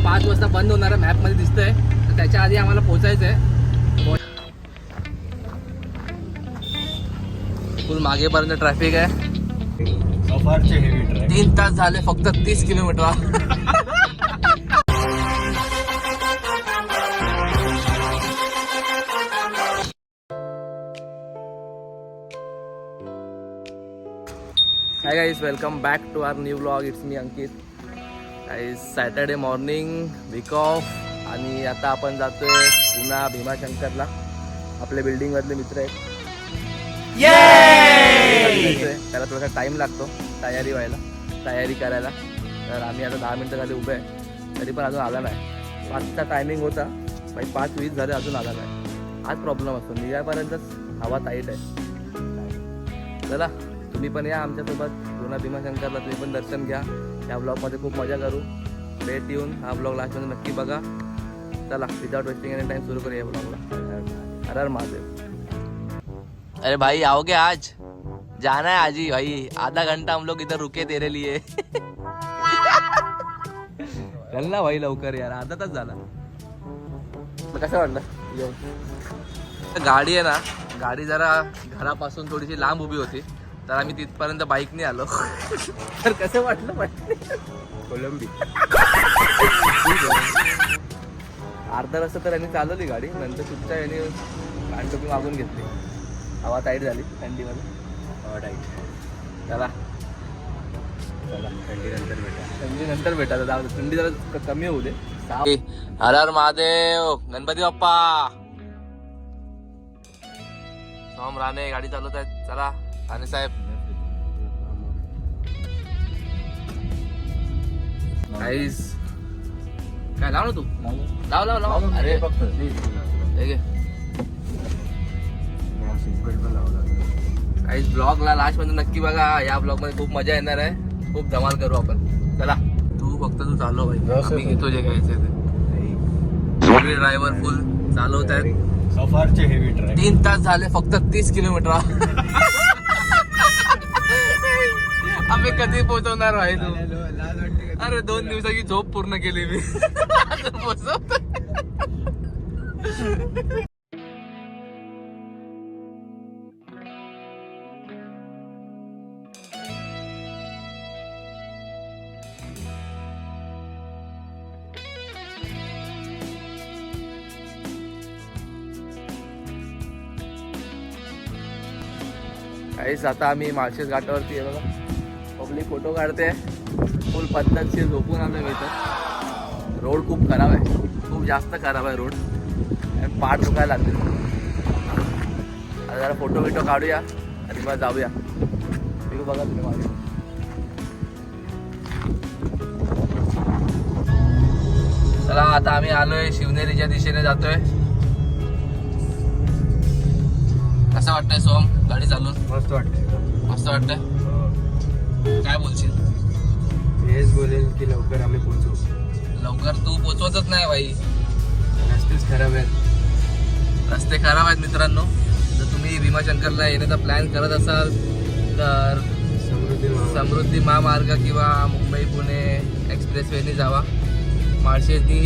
5 वाजता बंद होणार आहे, मॅपमध्ये दिसतंय. तर त्याच्या आधी आम्हाला पोचायचं आहे. फुल मागेपर्यंत ट्रॅफिक आहे. सफारचे हेवी ट्रॅक. 3 तास झाले फक्त 30 kilometre. Hi guys, welcome back to our new vlog. It's me Ankit. Guys, Saturday morning, week off, आणि आता आपण जातोय पुन्हा भीमाशंकरला. आपले बिल्डिंगमधले मित्र आहेत. त्याला थोडासा टाईम लागतो तयारी करायला. तर आम्ही आता 10 मिनटं झाले उभे आहे, तरी पण अजून आला नाही. 5चा टायमिंग होता, 5:20 झाले अजून आला नाही. हाच प्रॉब्लेम असतो, निघायपर्यंतच हवा टाईट आहे. चला, तुम्ही पण या आमच्यासोबत पुन्हा भीमाशंकरला. तुम्ही पण दर्शन घ्या. या ब्लॉगमध्ये खूप मजा करू. भेट येऊन हा ब्लॉग लास्टमध्ये नक्की बघा. चला, विदाउट वेस्टिंग एनी टाइम सुरू करूया ब्लॉगला. हर हर महादेव. अरे भाई, आओगे आज? जाना है आज ही भाई. आधा घंटा हम लोग इधर रुके तेरे लिए. चल ना भाई लवकर यार, अर्धा तास झाला. कसं वाटलं? गाडी आहे ना, गाडी जरा घरापासून थोडीशी लांब उभी होती, तर आम्ही तिथपर्यंत बाईकने आलो. तर कसं वाटलं? कोलंबी. अर्धा रस्ता तर यांनी चालवली गाडी, नंतर सुट्टा यांनी कांटोपी मागून घेतली. हवा टाईट झाली थंडीमध्ये. हवा टाईट. चला थंडी नंतर भेटा. थंडी जरा कमी होऊ दे. हर हर महादेव. गणपती बाप्पा. सोम राणे गाडी चालवत आहेत. चला राणे साहेब. गाईस, काय लाव ना तू? लाव. अरे फक्त गाईस, ब्लॉगला लास्ट मध्ये नक्की बघा. या ब्लॉग मध्ये खूप मजा येणार आहे. खूप धमाल करू आपण. चला, तू चालव भाई. आम्ही घेतो जे घ्यायचे ते. ड्रायव्हर फुल चालवत आहेत. सफारचे हेवी ट्रॅक. 3 तास झाले फक्त 30 किलोमीटर. आम्ही कधी पोहोचवणार भाई तू? अरे 2 दिवसाची झोप पूर्ण केली मी. पोहोचवतो. काहीच आता आम्ही माळशेज घाटावरती आहे बघा. पब्लिक फोटो काढते. फुल पद्धतशीर झोपून आलो मी तर. रोड खूप खराब आहे, खूप जास्त खराब आहे रोड. आणि पाठ दुखायला लागते. आता जरा फोटो काढूया आणि मग जाऊया. व्ह्यू बघा तुम्ही मागे. चला, आता आम्ही आलोय शिवनेरीच्या दिशेने जातोय. कसं वाटतंय सोम गाडी चालवून? मस्त वाटतंय. काय बोलशील? हेच बोलेल की लवकर आम्ही पोहोचू. लवकर तू पोचवतच नाही भाई. रस्तेच खराब आहेत. रस्ते खराब आहेत मित्रांनो. जर तुम्ही भीमाशंकरला येण्याचा प्लॅन करत असाल तर समृद्धी महामार्ग किंवा मुंबई पुणे एक्सप्रेसवेने जावा. माळशेजनी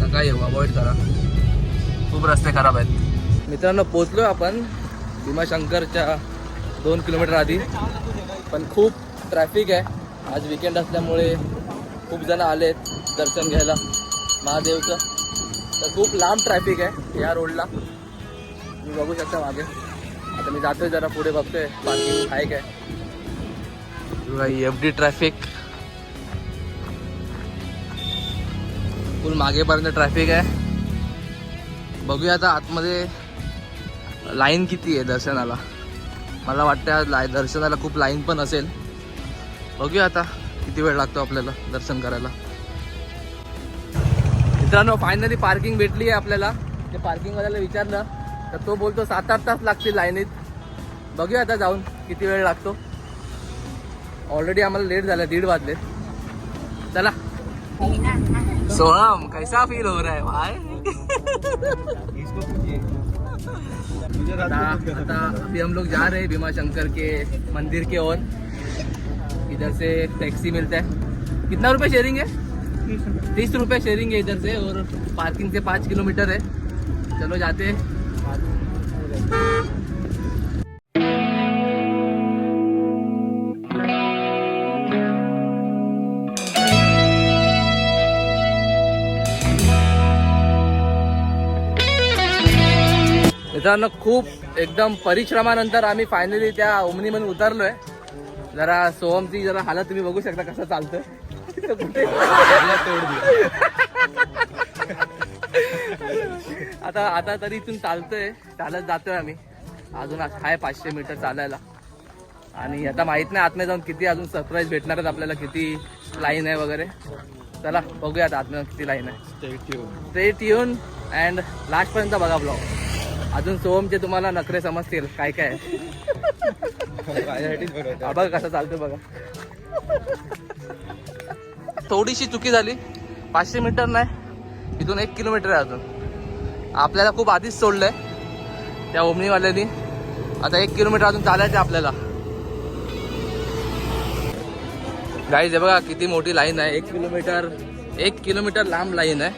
नका येऊ, अवॉइड करा. खूप रस्ते खराब आहेत मित्रांनो. पोचलो आपण भीमाशंकरच्या 2 किलोमीटर आधी, पण खूप ट्रॅफिक आहे. आज विकेंड असल्यामुळे खूप जण आलेत दर्शन घ्यायला महादेवचं. तर खूप लांब ट्रॅफिक आहे या रोडला, तुम्ही बघू शकता मागे. आता मी जातोय जरा पुढे, बघतोय पार्किंग आहे काय. एफडी ट्रॅफिक फुल मागेपर्यंत ट्रॅफिक आहे. बघूया आता आतमध्ये लाईन किती आहे दर्शनाला. मला वाटतं आज दर्शनाला खूप लाईन पण असेल. बघूया आता किती वेळ लागतो आपल्याला दर्शन करायला. मित्रांनो, फायनली पार्किंग भेटली आहे आपल्याला. ते पार्किंगवाल्याला विचारलं तर तो बोलतो 7-8 तास लागतील लाईनीत. बघूया आता जाऊन किती वेळ लागतो. ऑलरेडी आम्हाला लेट झाला, 1:30 वाजले. चला. सोहम, कैसा फील हो रहा है भाई? आता अभी हम लोग जा रहे हैं भीमाशंकर के मंदिर के ओर. इधर से टैक्सी मिलता है. कितना रुपए शेयरिंग है? ₹30 शेयरिंग है इधर से और पार्किंग से 5 किलोमीटर है। चलो जाते हैं। मित्रांनो खूप एकदम परिश्रमानंतर आम्ही फायनली त्या ओमनीमधून उतरलोय। जरा सोहमची जरा हालत तुम्ही बघू शकता कसं चालतंय। कुठे आता तरी इथून चालतोय, चालत जातोय आम्ही। अजून आहे 500 मीटर चालायला आणि आता माहित नाही आतमध्ये जाऊन किती अजून सरप्राईज भेटणार आहेत आपल्याला, किती लाईन आहे वगैरे। चला बघूया आता आतमध्ये किती लाईन आहे। स्टे ट्यून अँड लास्ट पर्यंत बघा ब्लॉग। अजून सोहमचे तुम्हाला नखरे समजतील काय काय आहे। बघा कसं चालतं बघा। थोडीशी चुकी झाली, 500 मीटर नाही, इथून 1 किलोमीटर आहे अजून। आपल्याला खूप आधीच सोडलंय त्या ओमनीवाल्यानी। आता 1 किलोमीटर अजून चालायचं आपल्याला। गाईज हे बघा किती मोठी लाईन आहे, 1 किलोमीटर लांब लाईन आहे।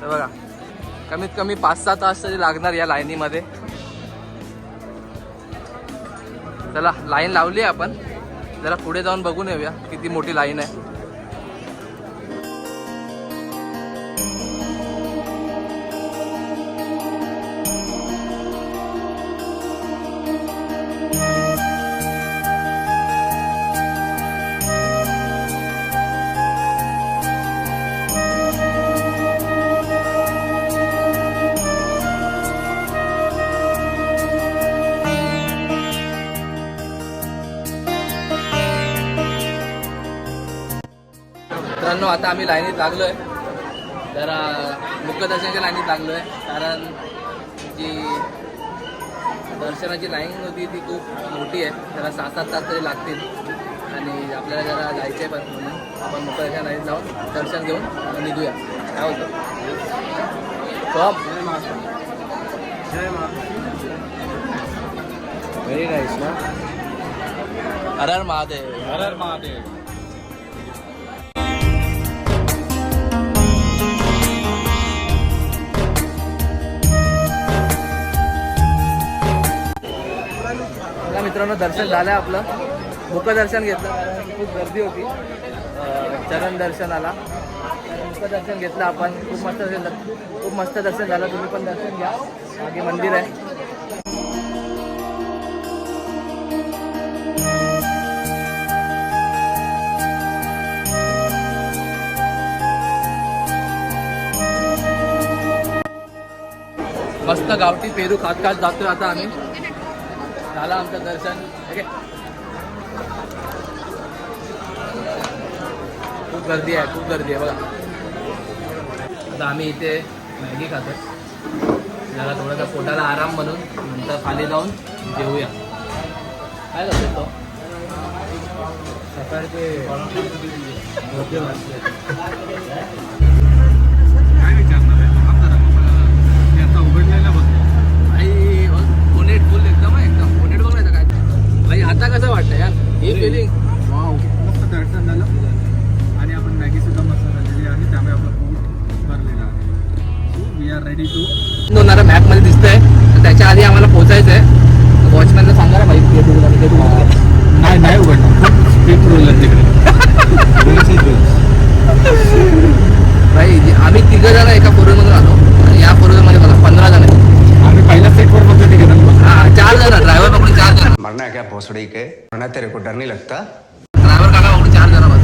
हे बघा कमीत कमी 5-6 तास तरी लागणार या लाईनीमध्ये। चला लाईन लावली आपण, जरा पुढे जाऊन बघून येऊया किती मोठी लाईन आहे। मित्रांनो आता आम्ही लाईनीत लागलोय, जरा मुखदर्शनाच्या लाईनीत लागलोय, कारण जी दर्शनाची लाईन होती ती खूप मोठी आहे। जरा 6-7 तास तरी लागतील आणि आपल्याला जरा जायचं आहे, पण म्हणून आपण मुखदर्शना लाईनीत जाऊन दर्शन घेऊन निघूया। काय होतं व्हेरी नाईस ना। हर हर महादेव, हर हर महादेव। मित्रांनो दर्शन झालंय आपलं, मुखदर्शन घेतलं कारण खूप गर्दी होती चरण दर्शनाला। मुखदर्शन घेतलं आपण, खूप मस्त दर्शन झालं। तुम्ही पण दर्शन घ्या, मागे मंदिर आहे। मस्त गावठी पेरू खात खात जातोय आता आम्ही। झालं आमचं दर्शन। ओके खूप गर्दी आहे बघा। आता आम्ही इथे मॅगी खातोय, जरा थोडासा पोटाला आराम म्हणून, नंतर खाली जाऊन जेवूया। काय करतोय तो सकाळचे आता उघडलेला बघतो भाई, बोनेट फुल एकदम बोनेट बघायचं काय भाई। आता कसं वाटतं यार हे फिलिंग? वाव मस्त दर्शन झालं आणि आपण मॅगी सुद्धा मस्त झालेली आहे, त्यामुळे आपलं पोट भरलेलं आहे। So we are ready to होणारा मॅप मध्ये दिसतंय, तर त्याच्या आधी आम्हाला पोहोचायचं आहे। वॉचमॅनला सांगा ना भाई नाही उघडणार, स्ट्रिक्ट रूल आहे तिकडे। भाई आम्ही 3 जण एका फोरमधून आलो आणि या फोरमध्ये बघा 15 जण आहेत। आम्ही पहिल्या सेटवर बघतो तिकडे 4 जण, ड्रायव्हर पकडून 4 जण। मरना है क्या भोसड़ी के, मरना तेरे को डर नहीं लगता? ड्रायव्हर काका पकडून 4 जण बघा।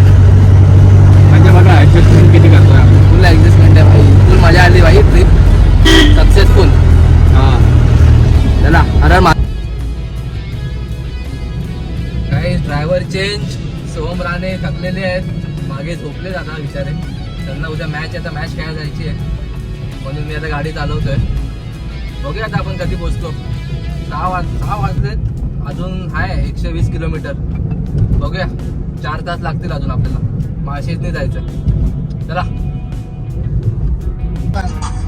म्हणजे बघा ऍडजस्टमेंट किती करतोय आपण। फुल ऍडजस्टमेंट आहे भाई, फुल मजा आली भाई, ट्रिप सक्सेसफुल। हां चला हर हर काही ड्रायव्हर चेंज। सोहम राणे थकलेले आहेत, मागे झोपले जातात विचारे। त्यांना उद्या मॅच आहे, तर मॅच खेळायला जायची आहे, म्हणून मी आता गाडी चालवतोय। बघूया आता आपण कधी पोहोचतो। 6 वाजलेत, अजून आहे 120 किलोमीटर। बघूया 4 तास लागतील अजून आपल्याला। माळशेजने जायचं। चला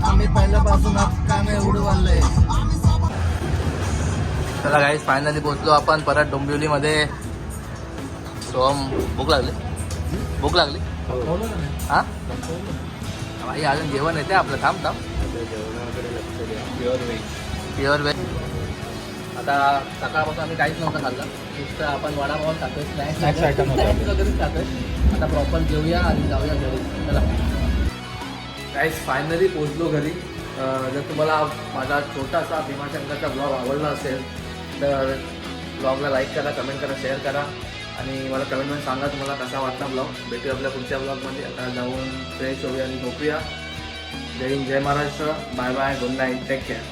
आम्ही पहिल्यापासून काम एवढं वाढलंय। चला गाईज फायनली पोहोचलो आपण परत डोंबिवलीमध्ये। सोहम भूक लागली? संपवलं का नाही? हा संपवलं. भाई अजून जेवण येते आपलं. थांब जेवणाकडे लक्ष द्या. Pure veg. Pure veg. आता सकाळपासून आम्ही काहीच नव्हतं खाल्लं. नुसतं आपण वडापाव खातोय, Snacks item होते. स्नॅक्स वगैरेच खातोय. आता प्रॉपर जेवूया आणि जाऊया घरी. चला गाईस, फायनली पोचलो घरी. जर तुम्हाला माझा छोटासा भीमाशंकरचा ब्लॉग आवडला असेल तर ब्लॉगला लाईक करा, कमेंट करा, शेअर करा आणि मला कमेंटमध्ये सांगा तुम्हाला कसा वाटला ब्लॉग. भेटूया आपल्या पुढच्या ब्लॉगमध्ये. आता जाऊन फ्रेश होऊया आणि झोपूया. जय हिंद, जय महाराष्ट्र. Bye bye, good night, take care.